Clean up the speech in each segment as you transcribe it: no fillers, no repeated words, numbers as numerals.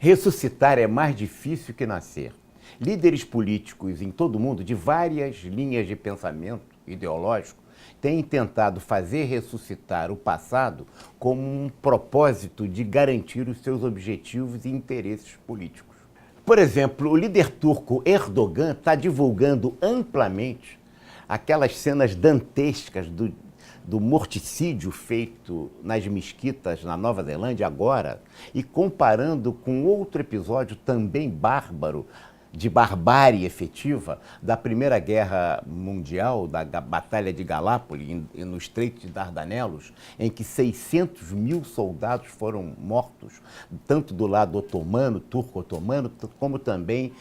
Ressuscitar é mais difícil que nascer. Líderes políticos em todo o mundo, de várias linhas de pensamento ideológico, têm tentado fazer ressuscitar o passado como um propósito de garantir os seus objetivos e interesses políticos. Por exemplo, o líder turco Erdogan está divulgando amplamente aquelas cenas dantescas do morticídio feito nas mesquitas na Nova Zelândia agora e comparando com outro episódio também bárbaro, de barbárie efetiva, da Primeira Guerra Mundial, da Batalha de Galípoli, no Estreito de Dardanelos, em que 600 mil soldados foram mortos, tanto do lado otomano, turco-otomano, como também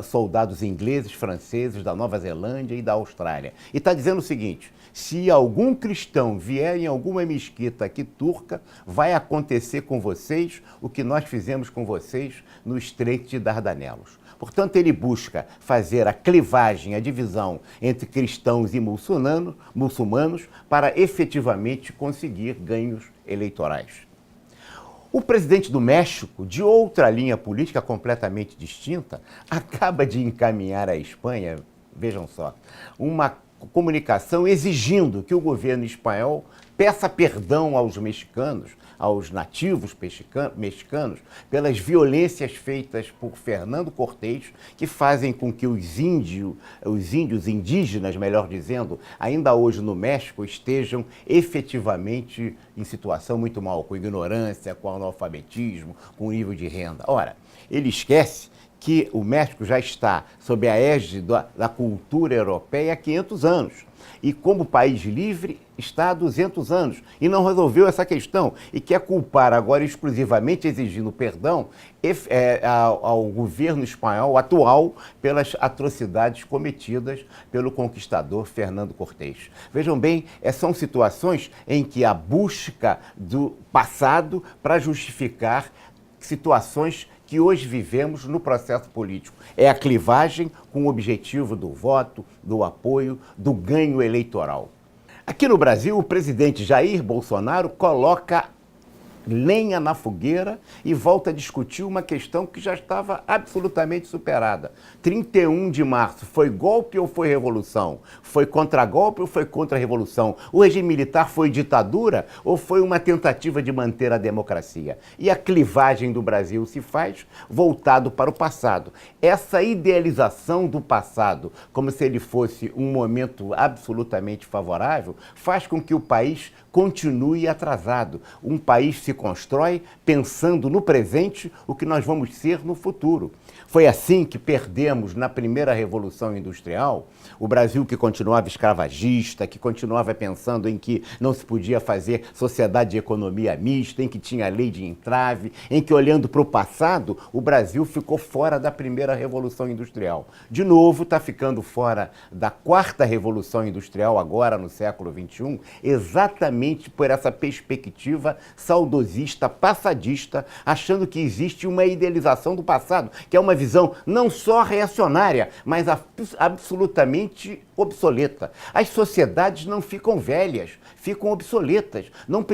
soldados ingleses, franceses, da Nova Zelândia e da Austrália. E está dizendo o seguinte: se algum cristão vier em alguma mesquita aqui turca, vai acontecer com vocês o que nós fizemos com vocês no Estreito de Dardanelos. Portanto, ele busca fazer a clivagem, a divisão entre cristãos e muçulmanos para efetivamente conseguir ganhos eleitorais. O presidente do México, de outra linha política completamente distinta, acaba de encaminhar à Espanha, vejam só, uma comunicação exigindo que o governo espanhol peça perdão aos mexicanos, aos nativos mexicanos, pelas violências feitas por Fernando Cortés, que fazem com que os índios indígenas, melhor dizendo, ainda hoje no México, estejam efetivamente em situação muito mal, com ignorância, com analfabetismo, com nível de renda. Ora, ele esquece que o México já está sob a égide da cultura europeia há 500 anos. E como país livre está há 200 anos e não resolveu essa questão e quer culpar agora exclusivamente, exigindo perdão ao governo espanhol atual pelas atrocidades cometidas pelo conquistador Fernando Cortés. Vejam bem, são situações em que a busca do passado para justificar situações que hoje vivemos no processo político. É a clivagem com o objetivo do voto, do apoio, do ganho eleitoral. Aqui no Brasil, o presidente Jair Bolsonaro coloca lenha na fogueira e volta a discutir uma questão que já estava absolutamente superada. 31 de março, foi golpe ou foi revolução? Foi contra-golpe ou foi contra-revolução? O regime militar foi ditadura ou foi uma tentativa de manter a democracia? E a clivagem do Brasil se faz voltado para o passado. Essa idealização do passado, como se ele fosse um momento absolutamente favorável, faz com que o país continue atrasado. Um país se constrói pensando no presente o que nós vamos ser no futuro. Foi assim que perdemos na primeira Revolução Industrial, o Brasil que continuava escravagista, que continuava pensando em que não se podia fazer sociedade de economia mista, em que tinha lei de entrave, em que, olhando para o passado, o Brasil ficou fora da primeira Revolução Industrial. De novo, está ficando fora da quarta Revolução Industrial, agora no século XXI, exatamente por essa perspectiva saudosista, passadista, achando que existe uma idealização do passado, que é uma visão não só reacionária, mas absolutamente obsoleta. As sociedades não ficam velhas, ficam obsoletas. Não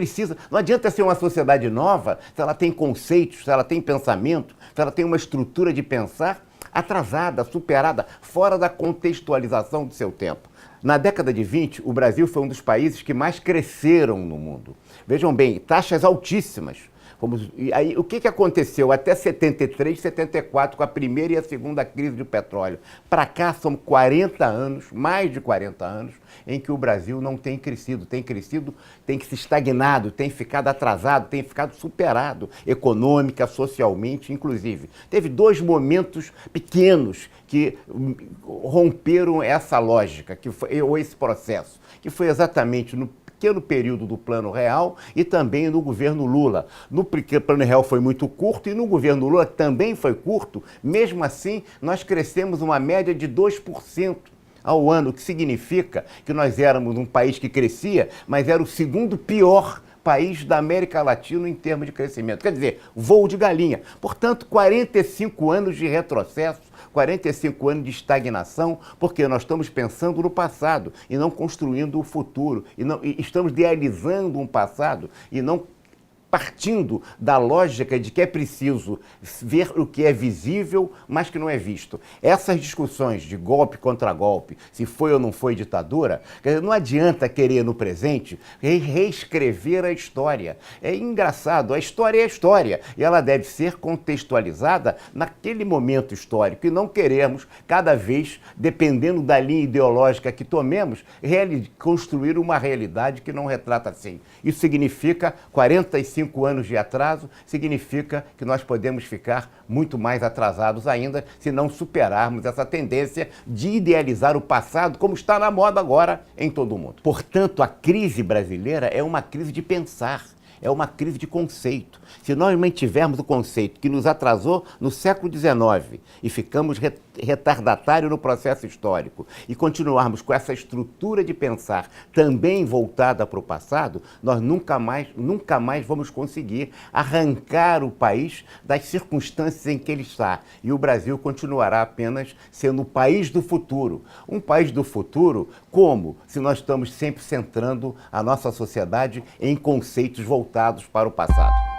adianta ser uma sociedade nova se ela tem conceitos, se ela tem pensamento, se ela tem uma estrutura de pensar atrasada, superada, fora da contextualização do seu tempo. Na década de 20, o Brasil foi um dos países que mais cresceram no mundo. Vejam bem, taxas altíssimas. E aí, o que aconteceu até 73, 74, com a primeira e a segunda crise do petróleo? Para cá são 40 anos, mais de 40 anos, em que o Brasil não tem crescido, tem se estagnado, tem ficado atrasado, tem ficado superado, econômica, socialmente, inclusive. Teve dois momentos pequenos que romperam essa lógica, ou esse processo, que foi exatamente no pequeno período do Plano Real e também no governo Lula. No Plano Real foi muito curto e no governo Lula também foi curto. Mesmo assim, nós crescemos uma média de 2% ao ano, o que significa que nós éramos um país que crescia, mas era o segundo pior país da América Latina em termos de crescimento. Quer dizer, voo de galinha. Portanto, 45 anos de retrocesso, 45 anos de estagnação, porque nós estamos pensando no passado e não construindo o futuro. E estamos idealizando um passado e não partindo da lógica de que é preciso ver o que é visível, mas que não é visto. Essas discussões de golpe contra golpe, se foi ou não foi ditadura, não adianta querer no presente reescrever a história. É engraçado, a história é a história e ela deve ser contextualizada naquele momento histórico e não queremos, cada vez, dependendo da linha ideológica que tomemos, construir uma realidade que não retrata assim. Isso significa 45 anos de atraso, significa que nós podemos ficar muito mais atrasados ainda se não superarmos essa tendência de idealizar o passado como está na moda agora em todo o mundo. Portanto, a crise brasileira é uma crise de pensar. É uma crise de conceito. Se nós mantivermos o conceito que nos atrasou no século XIX e ficamos retardatários no processo histórico e continuarmos com essa estrutura de pensar também voltada para o passado, nós nunca mais vamos conseguir arrancar o país das circunstâncias em que ele está. E o Brasil continuará apenas sendo o país do futuro. Um país do futuro como? Se nós estamos sempre centrando a nossa sociedade em conceitos voltados para o passado.